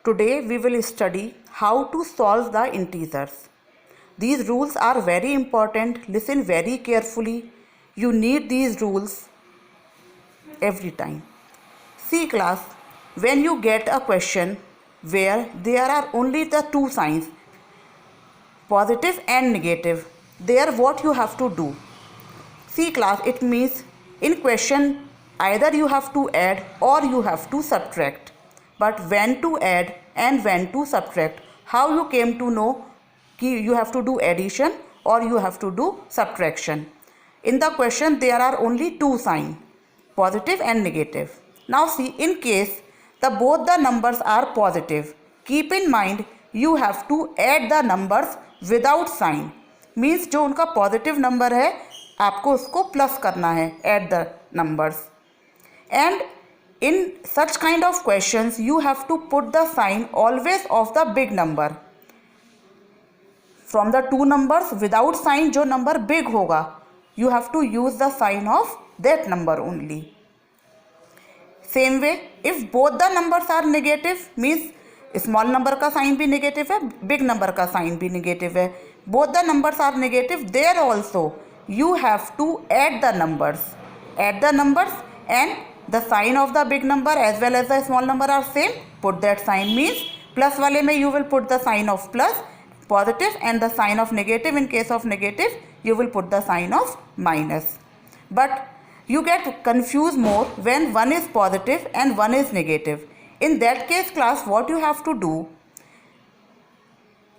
Today we will study how to solve the integers. These rules are very important. Listen very carefully. You need these rules every time. See class, when you get a question where there are only the two signs, positive and negative, there what you have to do? See class, it means in question either you have to add or you have to subtract. But when to add and when to subtract, how you came to know कि you have to do addition or you have to do subtraction? In the question there are only two signs, positive and negative. Now see, in case both the numbers are positive, keep in mind you have to add the numbers without sign. Means जो उनका positive number है आपको उसको plus करना है, add the numbers. And in such kind of questions you have to put the sign always of the big number. From the two numbers without sign जो number big होगा, you have to use the sign of that number only. Same way, if both the numbers are negative means small number का sign भी negative है, big number का sign भी negative है. Both the numbers are negative, there also you have to add the numbers. Add the numbers and the sign of the big number as well as the small number are same. Put that sign means plus वाले में you will put the sign of plus, positive, and the sign of negative. In case of negative you will put the sign of minus. But you get confused more when one is positive and one is negative. In that case class, what you have to do,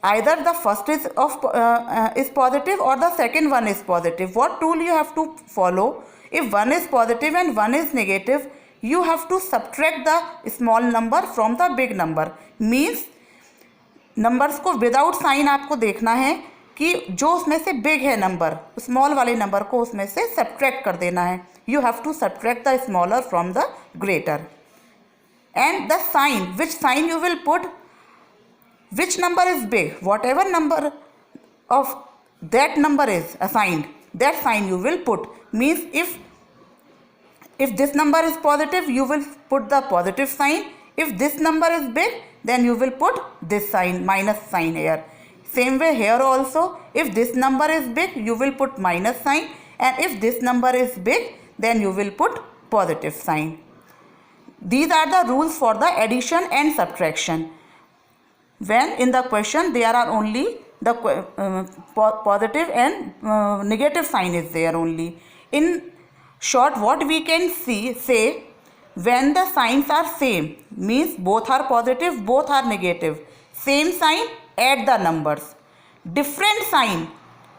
either the first is positive or the second one is positive. What rule you have to follow? If one is positive and one is negative, you have to subtract the small number from the big number. Means numbers को without sign आपको देखना है कि जो उसमें से big है number, small वाले number को उसमें से subtract कर देना है. You have to subtract the smaller from the greater. And the sign, which sign you will put, which number is big, whatever number of that number is assigned, that sign you will put. Means if this number is positive, you will put the positive sign. If this number is big, then you will put this sign, minus sign here. Same way here also, if this number is big, you will put minus sign, and if this number is big, then you will put positive sign. These are the rules for the addition and subtraction. When in the question there are only the positive and negative sign is there only. In short, what we can say, when the signs are same, means both are positive, both are negative. Same sign, add the numbers. Different sign,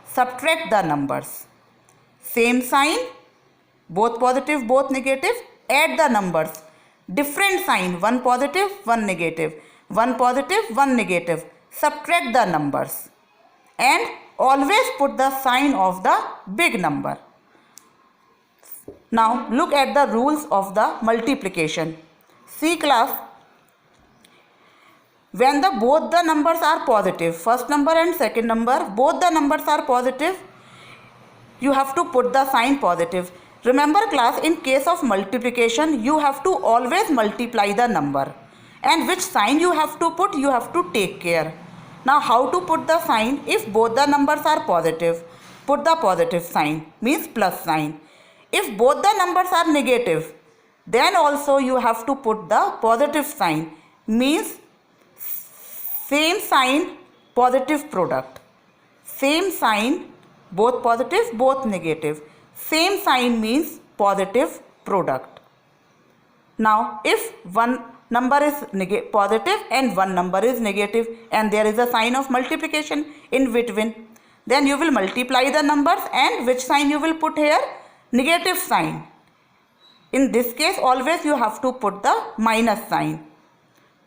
subtract the numbers. Same sign, both positive, both negative, add the numbers. Different sign, one positive, one negative. One positive, one negative. Subtract the numbers. And always put the sign of the big number. Now look at the rules of the multiplication. See class, when both the numbers are positive, first number and second number, both the numbers are positive, you have to put the sign positive. Remember class, in case of multiplication, you have to always multiply the number. And which sign you have to put, you have to take care. Now how to put the sign? If both the numbers are positive, put the positive sign, means plus sign. If both the numbers are negative, then also you have to put the positive sign, means same sign, positive product. Same sign, both positive, both negative. Same sign means positive product. Now if one number is positive and one number is negative and there is a sign of multiplication in between, then you will multiply the numbers, and which sign you will put here? Negative sign. In this case always you have to put the minus sign.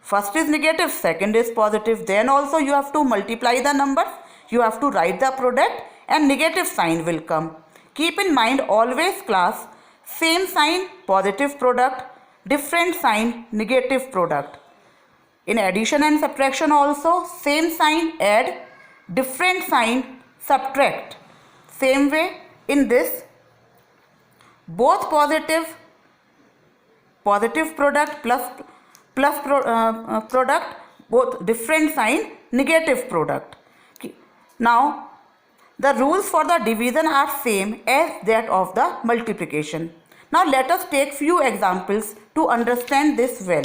First is negative, second is positive, then also you have to multiply the numbers, you have to write the product, and negative sign will come. Keep in mind always class, same sign, positive product, different sign, negative product. In addition and subtraction also, same sign, add, different sign, subtract. Same way in this, both positive product plus product, both different sign, negative product. Now, the rules for the division are same as that of the multiplication. Now, let us take few examples to understand this well.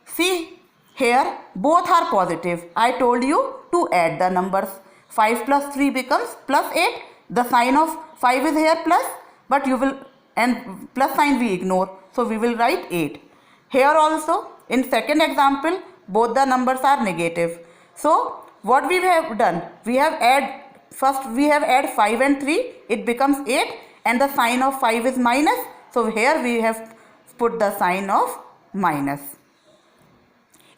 See, here both are positive. I told you to add the numbers. 5 plus 3 becomes plus 8. The sign of 5 is here plus, but you will, and plus sign we ignore. So we will write 8. Here also, in second example, both the numbers are negative. So what we have done, we have add 5 and 3, it becomes 8, and the sign of 5 is minus. So here we have put the sign of minus.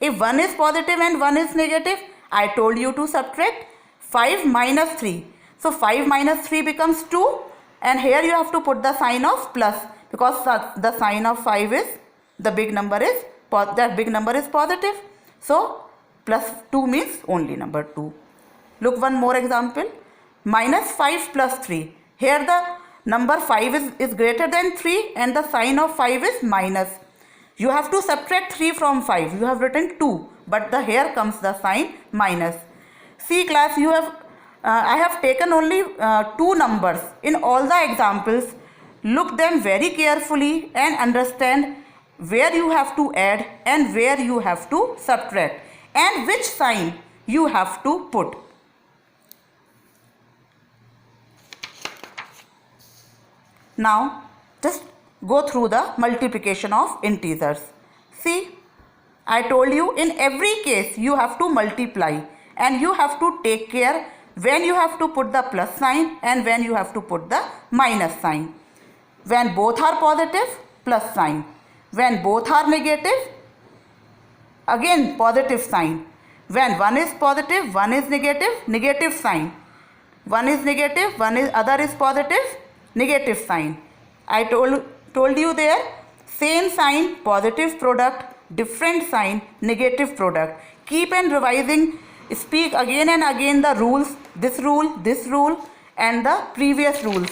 If 1 is positive and 1 is negative, I told you to subtract 5 minus 3. So 5 minus 3 becomes 2, and here you have to put the sign of plus, because the sign of 5 is, the big number is, that big number is positive. So plus 2 means only number 2. Look, one more example. Minus 5 plus 3. Here the number 5 is greater than 3 and the sign of 5 is minus. You have to subtract 3 from 5. You have written 2, but here comes the sign minus. See class, I have taken only 2 numbers in all the examples. Look them very carefully and understand where you have to add and where you have to subtract and which sign you have to put. Now just go through the multiplication of integers. See, I told you in every case you have to multiply and you have to take care when you have to put the plus sign and when you have to put the minus sign. When both are positive, plus sign. When both are negative, again positive sign. When one is positive, one is negative, negative sign. One is negative, other is positive, negative sign. I told you there, same sign, positive product, different sign, negative product. Keep on revising, speak again and again the rules, this rule and the previous rules.